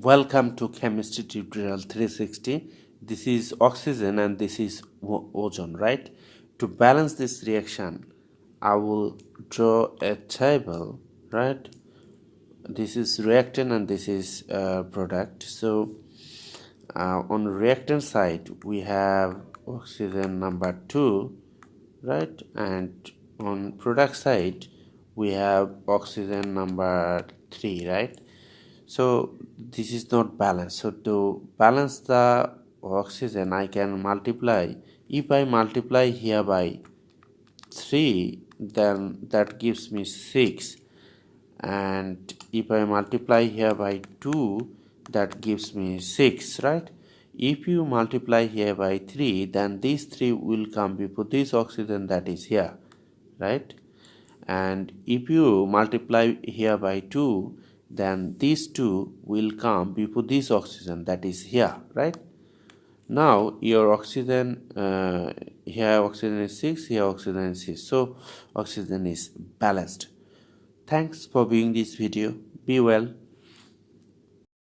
Welcome to Chemistry Tutorial 360. This is oxygen and this is ozone, right? To balance this reaction, I will draw a table, right? This is reactant and this is product. So on reactant side, we have oxygen number 2, right? And on product side, we have oxygen number 3, right? So this is not balanced. So to balance the oxygen, I can multiply. If I multiply here by 3, then that gives me 6, and if I multiply here by 2, that gives me 6, right? If you multiply here by 3, then these 3 will come before this oxygen that is here, right? And if you multiply here by 2, then these 2 will come before this oxygen that is here, right? Now your oxygen, here oxygen is 6, here oxygen is 6, so oxygen is balanced. Thanks for viewing this video. Be well.